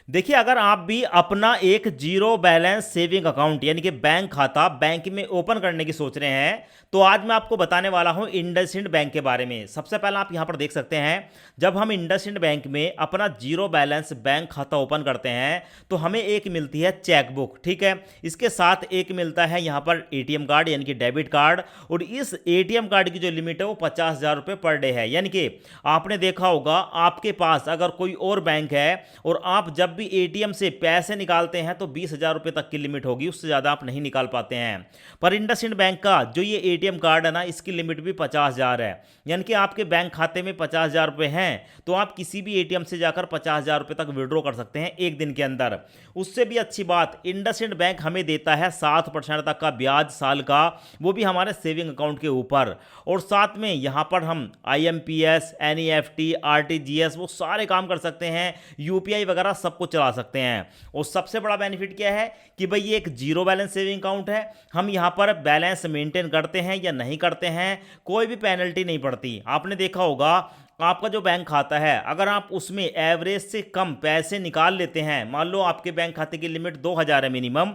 देखिए, अगर आप भी अपना एक जीरो बैलेंस सेविंग अकाउंट यानी कि बैंक खाता बैंक में ओपन करने की सोच रहे हैं, तो आज मैं आपको बताने वाला हूं इंडसइंड बैंक के बारे में। सबसे पहले आप यहां पर देख सकते हैं, जब हम इंडसइंड बैंक में अपना जीरो बैलेंस बैंक खाता ओपन करते हैं तो हमें एक मिलती है चेक बुक, ठीक है। इसके साथ एक मिलता है यहां पर एटीएम कार्ड यानी कि डेबिट कार्ड, और इस एटीएम कार्ड की जो लिमिट है वो 50,000 रुपये पर डे है। यानी कि आपने देखा होगा, आपके पास अगर कोई और बैंक है और आप जब भी एटीएम से पैसे निकालते हैं तो 20,000 रुपये तक की लिमिट होगी, उससे ज़्यादा आप नहीं निकाल पाते हैं। पर इंडसइंड बैंक का जो ये एटीएम कार्ड है ना, इसकी लिमिट भी 50,000 है। यानी कि आपके बैंक खाते में 50,000 रुपये हैं तो आप किसी भी एटीएम से जाकर 50,000 रुपये तक विड्रॉ कर सकते हैं एक दिन के अंदर। उससे भी अच्छी बात, इंडसइंड बैंक हमें देता है 7% तक का ब्याज साल का, वो भी हमारे सेविंग अकाउंट के ऊपर। और साथ में यहाँ पर हम IMPS, NEFT, RTGS वो सारे काम कर सकते हैं, UPI वगैरह सब कुछ चला सकते हैं। और सबसे बड़ा बेनिफिट क्या है कि भाई ये एक जीरो बैलेंस सेविंग अकाउंट है, हम यहाँ पर बैलेंस मेंटेन करते हैं या नहीं करते हैं कोई भी पेनल्टी नहीं पड़ती। आपने देखा होगा, आपका जो बैंक खाता है अगर आप उसमें एवरेज से कम पैसे निकाल लेते हैं, मान लो आपके बैंक खाते की लिमिट 2,000 है, मिनिमम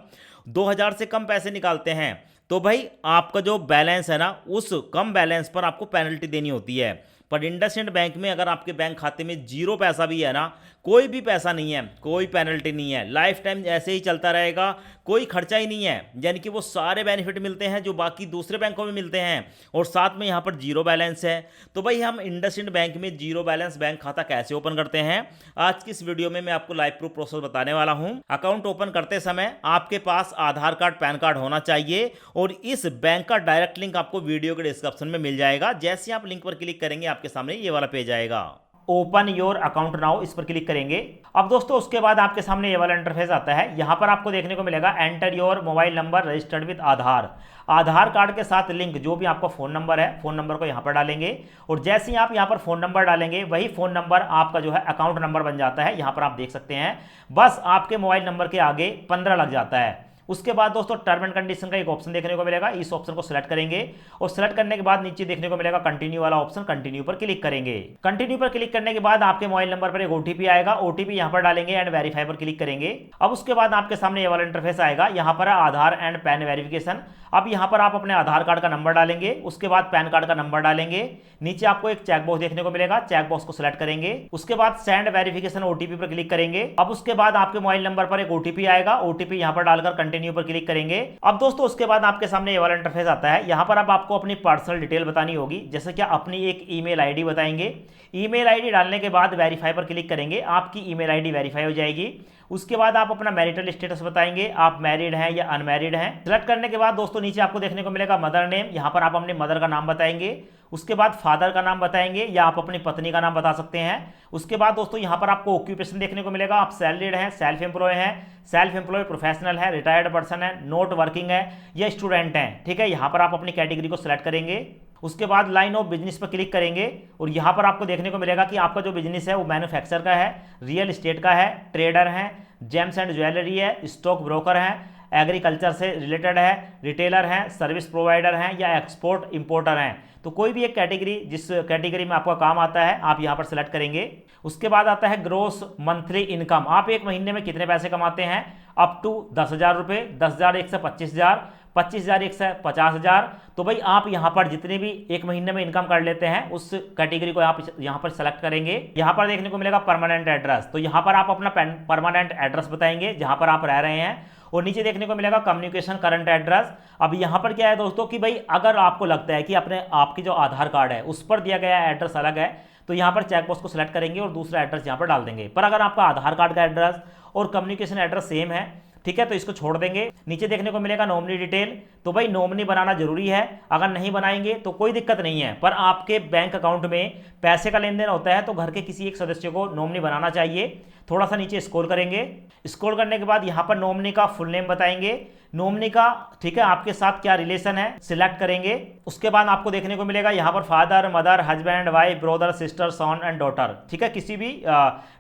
2,000 से कम पैसे निकालते हैं, तो भाई आपका जो बैलेंस है ना, उस कम बैलेंस पर आपको पेनल्टी देनी होती है। पर इंडसइंड बैंक में अगर आपके बैंक खाते में जीरो पैसा भी है ना, कोई भी पैसा नहीं है, कोई पेनल्टी नहीं है, लाइफ टाइम ऐसे ही चलता रहेगा, कोई खर्चा ही नहीं है। यानी कि वो सारे बेनिफिट मिलते हैं जो बाकी दूसरे बैंकों में मिलते हैं, और साथ में यहाँ पर जीरो बैलेंस है। तो भाई हम इंडसइंड बैंक में जीरो बैलेंस बैंक खाता कैसे ओपन करते हैं, आज की इस वीडियो में मैं आपको लाइव प्रूफ प्रोसेस बताने वाला हूँ। अकाउंट ओपन करते समय आपके पास आधार कार्ड, पैन कार्ड होना चाहिए, और इस बैंक का डायरेक्ट लिंक आपको वीडियो के डिस्क्रिप्शन में मिल जाएगा। जैसे आप लिंक पर क्लिक करेंगे आपके सामने ये वाला पेज आएगा, ओपन योर अकाउंट नाउ, इस पर क्लिक करेंगे। अब दोस्तों उसके बाद आपके सामने ये वाला इंटरफेस आता है। यहां पर आपको देखने को मिलेगा enter your mobile number registered with Aadhaar. Aadhaar card के साथ लिंक जो भी आपका फोन नंबर है, फोन नंबर को यहां पर डालेंगे, और जैसे ही आप यहां पर फोन नंबर डालेंगे वही फोन नंबर आपका जो है अकाउंट नंबर बन जाता है। यहां पर आप देख सकते हैं, बस आपके मोबाइल नंबर के आगे 15 लग जाता है। उसके बाद दोस्तों टर्म एंड कंडीशन का एक ऑप्शन देखने को मिलेगा, इस ऑप्शन को सिलेक्ट करेंगे, और सिलेक्ट करने के बाद नीचे देखने को मिलेगा कंटिन्यू वाला ऑप्शन, कंटिन्यू पर क्लिक करेंगे। कंटिन्यू पर क्लिक करने के बाद आपके मोबाइल नंबर पर एक ओटीपी आएगा, ओटीपी यहां पर डालेंगे एंड वेरीफाई पर क्लिक करेंगे। अब उसके बाद आपके सामने ये वाला इंटरफेस आएगा, यहां पर आधार एंड पैन वेरिफिकेशन। अब यहां पर आप अपने आधार कार्ड का नंबर डालेंगे, उसके बाद पैन कार्ड का नंबर डालेंगे, नीचे आपको एक चेक बॉक्स देखने को मिलेगा, चेक बॉक्स को सिलेक्ट करेंगे, उसके बाद सेंड वेरिफिकेशन ओटीपी पर क्लिक करेंगे। अब उसके बाद आपके मोबाइल नंबर पर एक ओटीपी आएगा, ओटीपी यहां पर डालकर कंटिन्यू पर क्लिक करेंगे। अब दोस्तों उसके बाद आपके सामने ये वाला इंटरफेस आता है, यहां पर अब आपको अपनी पर्सनल डिटेल बतानी होगी, जैसे कि अपनी एक ईमेल आईडी बताएंगे। ईमेल आईडी डालने के बाद वेरीफाई पर क्लिक करेंगे, आपकी ईमेल आईडी वेरीफाई हो जाएगी। उसके बाद आप अपना मैरिटल स्टेटस बताएंगे, आप मैरिड हैं या अनमैरिड हैं। सिलेक्ट करने के बाद दोस्तों नीचे आपको देखने को मिलेगा मदर नेम, यहां पर आप अपने मदर का नाम बताएंगे। उसके बाद फादर का नाम बताएंगे या आप अपनी पत्नी का नाम बता सकते हैं। उसके बाद दोस्तों यहां पर आपको ऑक्यूपेशन देखने को मिलेगा, आप सैलरीड हैं, सेल्फ एम्प्लॉय हैं, सेल्फ एम्प्लॉय प्रोफेशनल है, रिटायर्ड पर्सन है, नॉट वर्किंग है या स्टूडेंट हैं, ठीक है। यहां पर आप अपनी कैटेगरी को सिलेक्ट करेंगे। उसके बाद लाइन ऑफ बिजनेस पर क्लिक करेंगे, और यहां पर आपको देखने को मिलेगा कि आपका जो बिजनेस है वो मैन्युफैक्चर का है, रियल एस्टेट का है, ट्रेडर है, जेम्स एंड ज्वेलरी है, स्टॉक ब्रोकर है, एग्रीकल्चर से रिलेटेड है, रिटेलर हैं, सर्विस प्रोवाइडर हैं या एक्सपोर्ट इंपोर्टर हैं। तो कोई भी एक कैटेगरी, जिस कैटेगरी में आपका काम आता है आप यहां पर सेलेक्ट करेंगे। उसके बाद आता है ग्रोस मंथली इनकम, आप एक महीने में कितने पैसे कमाते हैं, अप टू 10,000 रुपये, 10,000 एक से 25,000, 25,000 एक से 50,000। तो भाई आप यहां पर जितने भी एक महीने में इनकम कर लेते हैं उस कैटेगरी को आप यहां पर सेलेक्ट करेंगे। यहां पर देखने को मिलेगा परमानेंट एड्रेस, तो यहां पर आप अपना परमानेंट एड्रेस बताएंगे जहां पर आप रह रहे हैं, और नीचे देखने को मिलेगा कम्युनिकेशन करंट एड्रेस। अब यहां पर क्या है दोस्तों कि भाई अगर आपको लगता है कि अपने आपकी जो आधार कार्ड है उस पर दिया गया एड्रेस अलग है, तो यहां पर चेकबॉक्स को सिलेक्ट करेंगे और दूसरा एड्रेस यहां पर डाल देंगे। पर अगर आपका आधार कार्ड का एड्रेस और कम्युनिकेशन एड्रेस सेम है, ठीक है, तो इसको छोड़ देंगे। नीचे देखने को मिलेगा नॉमिनी डिटेल, तो भाई नॉमिनी बनाना जरूरी है, अगर नहीं बनाएंगे तो कोई दिक्कत नहीं है, पर आपके बैंक अकाउंट में पैसे का लेन देन होता है तो घर के किसी एक सदस्य को नॉमिनी बनाना चाहिए। थोड़ा सा नीचे स्क्रॉल करेंगे, स्क्रॉल करने के बाद यहां पर नॉमिनी का फुल नेम बताएंगे, नॉमिनी का, ठीक है, आपके साथ क्या रिलेशन है सिलेक्ट करेंगे। उसके बाद आपको देखने को मिलेगा यहां पर father, mother, husband, wife, brother, sister, son and daughter, ठीक है, किसी भी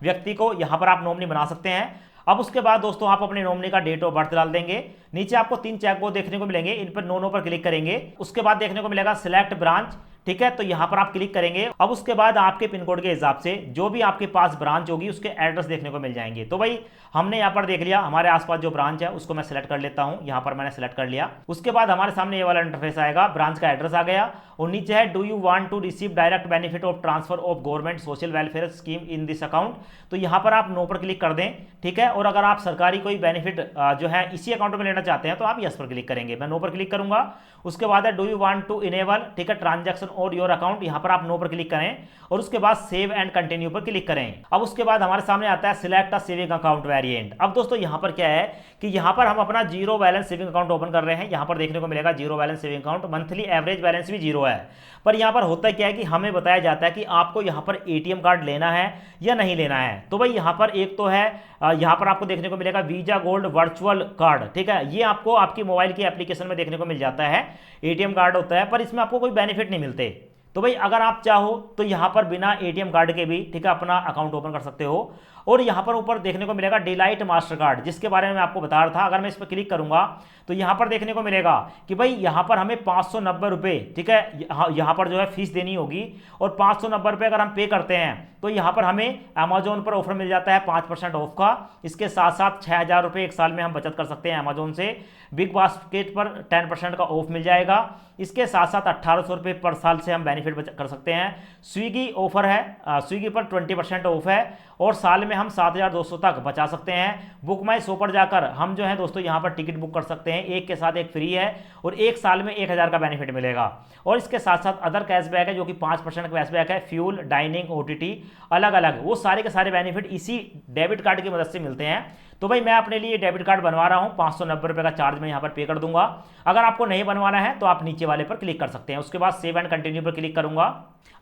व्यक्ति को यहां पर आप नॉमिनी बना सकते हैं। अब उसके बाद दोस्तों आप अपने नॉमिनी का डेट ऑफ बर्थ डाल देंगे। नीचे आपको 3 चेकबॉक्स देखने को मिलेंगे, इन पर नो नो पर क्लिक करेंगे। उसके बाद देखने को मिलेगा सिलेक्ट ब्रांच, ठीक है। तो यहां पर आप क्लिक करेंगे। अब उसके बाद आपके पिन कोड के हिसाब से जो भी आपके पास ब्रांच होगी उसके एड्रेस देखने को मिल जाएंगे। तो भाई हमने यहां पर देख लिया हमारे आसपास जो ब्रांच है उसको मैं सिलेक्ट कर लेता हूं। यहां पर मैंने सिलेक्ट कर लिया। उसके बाद हमारे सामने ये वाला इंटरफेस आएगा, ब्रांच का एड्रेस आ गया और नीचे है do you want to receive direct benefit of transfer of government social welfare scheme in this account. तो यहां पर आप नो पर क्लिक कर दें, ठीक है। और अगर आप सरकारी कोई बेनिफिट जो है इसी अकाउंट में लेना चाहते हैं तो आप यस पर क्लिक करेंगे। मैं नो पर क्लिक करूंगा। उसके बाद है do you want to enable, ठीक है, ट्रांजैक्शन और योर अकाउंट। यहां पर आप नो पर क्लिक करें और उसके बाद सेव एंड कंटिन्यू पर क्लिक करें। अब उसके बाद हमारे सामने आता है select a saving account variant. अब दोस्तों यहां पर क्या है कि यहां पर हम अपना zero balance saving account open कर रहे हैं। यहां पर देखने को मिलेगा zero balance saving account, monthly average balance भी जीरो है। पर यहां पर होता क्या है कि हमें बताया जाता है कि आपको यहां पर एटीएम कार्ड लेना है या नहीं लेना है। तो भाई यहां पर एक तो है, यहां पर आपको देखने को मिलेगा वीजा गोल्ड वर्चुअल कार्ड, ठीक है। ये आपको आपकी मोबाइल की एप्लीकेशन में देखने को मिल जाता है, एटीएम कार्ड होता है, पर इसमें आपको कोई बेनिफिट नहीं मिलते। तो भाई अगर आप चाहो तो यहां पर बिना एटीएम कार्ड के भी, ठीक है, अपना अकाउंट ओपन कर सकते हो। और यहां पर ऊपर देखने को मिलेगा डिलाइट मास्टर कार्ड, जिसके बारे में मैं आपको बता रहा था। अगर मैं इस पर क्लिक करूंगा तो यहां पर देखने को मिलेगा कि भाई यहां पर हमें 590 रुपए, ठीक है, यहां पर जो है फीस देनी होगी। और 590 रुपए अगर हम पे करते हैं तो यहां पर हमें अमेजोन पर ऑफर मिल जाता है 5% ऑफ का। इसके साथ साथ 6000 रुपए एक साल में हम बचत कर सकते हैं अमेजोन से। बिग बास्केट पर 10% का ऑफ मिल जाएगा। इसके साथ साथ 1800 रुपये पर साल से हम बेनिफिट कर सकते हैं। स्विगी ऑफर है, स्विगी पर 20% ऑफ है और साल में हम 7200 तक बचा सकते हैं। बुक माई शो पर जाकर हम जो है दोस्तों यहाँ पर टिकट बुक कर सकते हैं, एक के साथ एक फ्री है और एक साल में 1000 का बेनिफिट मिलेगा। और इसके साथ साथ अदर कैशबैक है जो कि 5% का कैशबैक है, फ्यूल, डाइनिंग, ओटीटी, अलग अलग वो सारे के सारे बेनिफिट इसी डेबिट कार्ड की मदद से मिलते हैं। तो भाई मैं अपने लिए डेबिट कार्ड बनवा रहा हूँ, 590 रुपये का चार्ज मैं यहाँ पर पे कर दूंगा। अगर आपको नहीं बनवाना है तो आप नीचे वाले पर क्लिक कर सकते हैं। उसके बाद सेव एंड कंटिन्यू पर क्लिक करूंगा।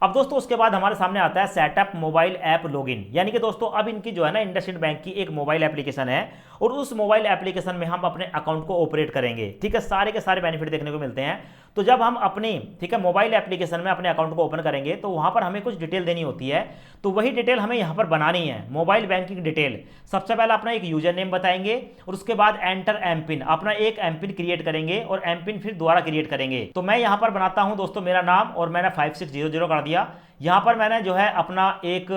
अब दोस्तों उसके बाद हमारे सामने आता है सेटअप मोबाइल ऐप लॉगिन, यानी कि दोस्तों अब इनकी जो है ना इंडसइंड बैंक की एक मोबाइल एप्लीकेशन है और उस मोबाइल एप्लीकेशन में हम अपने अकाउंट को ऑपरेट करेंगे, ठीक है। सारे के सारे बेनिफिट देखने को मिलते हैं। तो जब हम अपनी, ठीक है, मोबाइल एप्लीकेशन में अपने अकाउंट को ओपन करेंगे तो वहां पर हमें कुछ डिटेल देनी होती है। तो वही डिटेल हमें यहां पर बनानी है, मोबाइल बैंकिंग डिटेल। सबसे पहले अपना एक यूजर नेम बताएंगे और उसके बाद एंटर एम पिन, अपना एक एम पिन क्रिएट करेंगे और एम पिन फिर दोबारा क्रिएट करेंगे। तो मैं यहां पर बनाता हूं दोस्तों मेरा नाम और मैंने 5600 कर दिया। यहां पर मैंने जो है अपना एक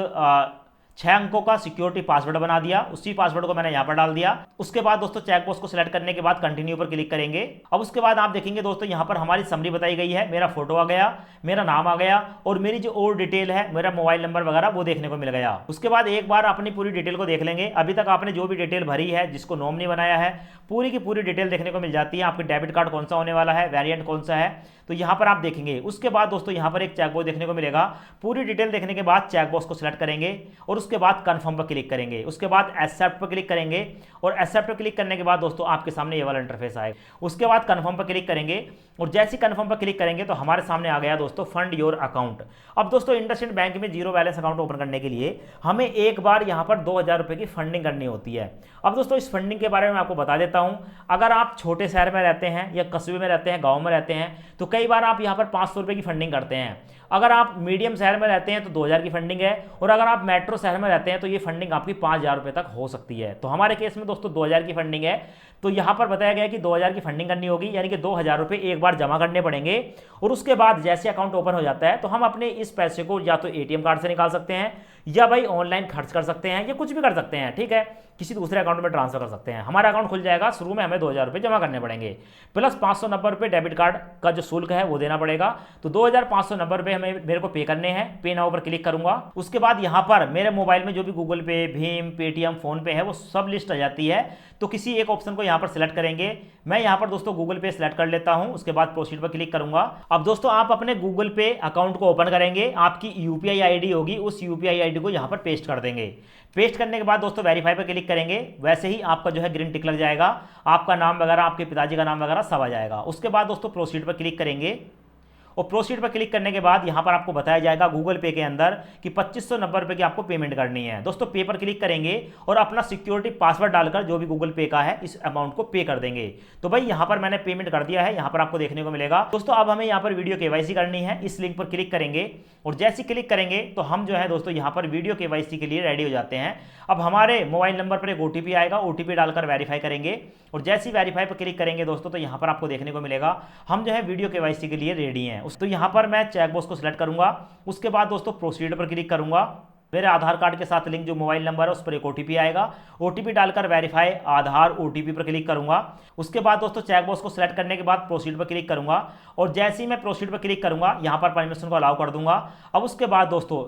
6 अंकों का सिक्योरिटी पासवर्ड बना दिया, उसी पासवर्ड को मैंने यहां पर डाल दिया। उसके बाद दोस्तों चेकबॉक्स को सिलेक्ट करने के बाद कंटिन्यू पर क्लिक करेंगे। अब उसके बाद आप देखेंगे दोस्तों यहां पर हमारी समरी बताई गई है, मेरा फोटो आ गया, मेरा नाम आ गया और मेरी जो और डिटेल है, मेरा मोबाइल नंबर वगैरह वो देखने को मिल गया। उसके बाद एक बार अपनी पूरी डिटेल को देख लेंगे। अभी तक आपने जो भी डिटेल भरी है, जिसको नॉमिनी बनाया है, पूरी की पूरी डिटेल देखने को मिल जाती है। आपके डेबिट कार्ड कौन सा होने वाला है, वेरिएंट कौन सा है, तो यहां पर आप देखेंगे। उसके बाद दोस्तों यहां पर एक चेकबॉक्स देखने को मिलेगा। पूरी डिटेल देखने के बाद चेकबॉक्स को सिलेक्ट करेंगे और उसके बाद कंफर्म पर क्लिक करेंगे। उसके बाद एक्सेप्ट पर क्लिक करेंगे और एक्सेप्ट पर क्लिक करने के बाद दोस्तों आपके सामने ये वाला इंटरफेस आएगा। उसके बाद कंफर्म पर क्लिक करेंगे और जैसे कंफर्म पर क्लिक करेंगे तो हमारे सामने आ गया दोस्तों फंड योर अकाउंट। अब दोस्तों इंडसइंड बैंक में जीरो बैलेंस अकाउंट ओपन करने के लिए हमें एक बार यहां पर 2000 रुपए की फंडिंग करनी होती है। अब दोस्तों इस फंडिंग के बारे में आपको बता देता हूं। अगर आप छोटे शहर में रहते हैं या कस्बे में रहते हैं, गांव में रहते हैं, तो कई बार आप यहां पर 500 रुपए की फंडिंग करते हैं। अगर आप मीडियम शहर में रहते हैं तो 2000 की फंडिंग है और अगर आप मेट्रो शहर में रहते हैं तो ये फंडिंग आपकी 5000 रुपए तक हो सकती है। तो हमारे केस में दोस्तों 2000 की फंडिंग है। तो यहां पर बताया गया कि 2000 की फंडिंग करनी होगी, यानी कि 2000 रुपए एक बार जमा करने पड़ेंगे और उसके बाद जैसे अकाउंट ओपन हो जाता है तो हम अपने इस पैसे को या तो एटीएम कार्ड से निकाल सकते हैं या भाई ऑनलाइन खर्च कर सकते हैं या कुछ भी कर सकते हैं, ठीक है, किसी दूसरे अकाउंट में ट्रांसफर कर सकते हैं। हमारा अकाउंट खुल जाएगा। शुरू में हमें 2000 रुपये जमा करने पड़ेंगे प्लस 590 रुपये डेबिट कार्ड का जो शुल्क है वो देना पड़ेगा। तो 2590 रुपये हमें मेरे को पे करने हैं। पे नाउ पर क्लिक करूंगा। उसके बाद यहाँ पर मेरे मोबाइल में जो भी गूगल पे, भीम, पेटीएम, फोन पे है वो सब लिस्ट आ जाती है। तो किसी एक ऑप्शन को यहाँ पर सिलेक्ट करेंगे। मैं यहाँ पर दोस्तों गूगल पे सिलेक्ट कर लेता हूँ। उसके बाद प्रोसीड पर क्लिक करूंगा। अब दोस्तों आप अपने गूगल पे अकाउंट को ओपन करेंगे। आपकी यूपीआई आईडी होगी, उस यूपीआई आईडी को यहाँ पर पेस्ट कर देंगे। पेस्ट करने के बाद दोस्तों वेरीफाई पर क्लिक करेंगे। वैसे ही आपका जो है ग्रीन टिक लग जाएगा, आपका नाम वगैरह, आपके पिताजी का नाम वगैरह सब आ जाएगा। उसके बाद दोस्तों प्रोसीड पर क्लिक करेंगे और प्रोसीड पर क्लिक करने के बाद यहां पर आपको बताया जाएगा गूगल पे के अंदर कि 2590 रुपए की आपको पेमेंट करनी है। दोस्तों पे पर क्लिक करेंगे और अपना सिक्योरिटी पासवर्ड डालकर जो भी गूगल पे का है इस अमाउंट को पे कर देंगे। तो भाई यहां पर मैंने पेमेंट कर दिया है, यहां पर आपको देखने को मिलेगा। दोस्तों अब हमें यहां पर वीडियो केवाईसी करनी है। इस लिंक पर क्लिक करेंगे और जैसे क्लिक करेंगे तो हम जो है दोस्तों यहां पर वीडियो केवाईसी के लिए रेडी हो जाते हैं। अब हमारे मोबाइल नंबर पर एक ओटीपी आएगा, ओटीपी डालकर वेरीफाई करेंगे और जैसे ही वेरीफाई पर क्लिक करेंगे दोस्तों तो यहां पर आपको देखने को मिलेगा हम जो है वीडियो केवाईसी के लिए रेडी हैं। तो यहाँ पर मैं चेकबॉक्स को सिलेक्ट करूंगा। उसके बाद दोस्तों प्रोसीड पर क्लिक करूंगा। मेरे आधार कार्ड के साथ लिंक जो मोबाइल नंबर है उस पर एक ओटीपी आएगा। ओटीपी डालकर वेरीफाई आधार ओटीपी पर क्लिक करूंगा। उसके बाद दोस्तों चेकबॉक्स को सिलेक्ट करने के बाद प्रोसीड पर क्लिक करूंगा और जैसे ही मैं प्रोसीड पर क्लिक करूंगा यहाँ पर परमिशन को अलाउ कर दूंगा। अब उसके बाद दोस्तों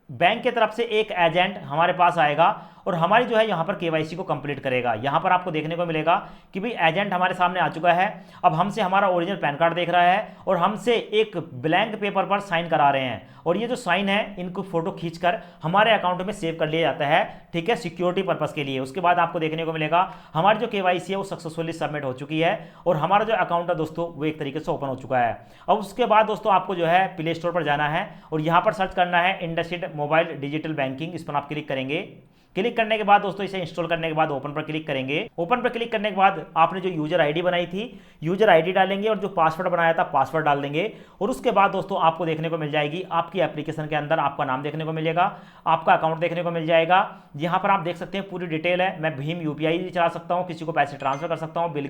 बैंक की तरफ से एक एजेंट हमारे पास आएगा और हमारी जो है यहाँ पर केवाईसी को कंप्लीट करेगा। यहाँ पर आपको देखने को मिलेगा कि भाई एजेंट हमारे सामने आ चुका है। अब हमसे हमारा ओरिजिनल पैन कार्ड देख रहा है और हमसे एक ब्लैंक पेपर पर साइन करा रहे हैं और ये जो साइन है इनको फोटो खींचकर हमारे अकाउंट में सेव कर लिया जाता है, ठीक है, सिक्योरिटी पर्पस के लिए। उसके बाद आपको देखने को मिलेगा हमारी जो केवाईसी है वो सक्सेसफुली सबमिट हो चुकी है और हमारा जो अकाउंट है दोस्तों वो एक तरीके से ओपन हो चुका है। अब उसके बाद दोस्तों आपको जो है प्ले स्टोर पर जाना है और यहाँ पर सर्च करना है इंडसइंड मोबाइल डिजिटल बैंकिंग। इस पर आप क्लिक करेंगे। क्लिक करने के बाद दोस्तों इसे इंस्टॉल करने के बाद ओपन पर क्लिक करेंगे। ओपन पर क्लिक करने के बाद आपने जो यूजर आईडी बनाई थी यूजर आईडी डालेंगे और जो पासवर्ड बनाया था पासवर्ड डाल देंगे और उसके बाद दोस्तों आपको देखने को मिल जाएगी आपकी एप्लीकेशन के अंदर आपका नाम देखने को मिलेगा, आपका अकाउंट देखने को मिल जाएगा। यहाँ पर आप देख सकते हैं पूरी डिटेल है। मैं भीम यूपीआई भी चला सकता हूँ, किसी को पैसे ट्रांसफर कर सकता हूँ, बिल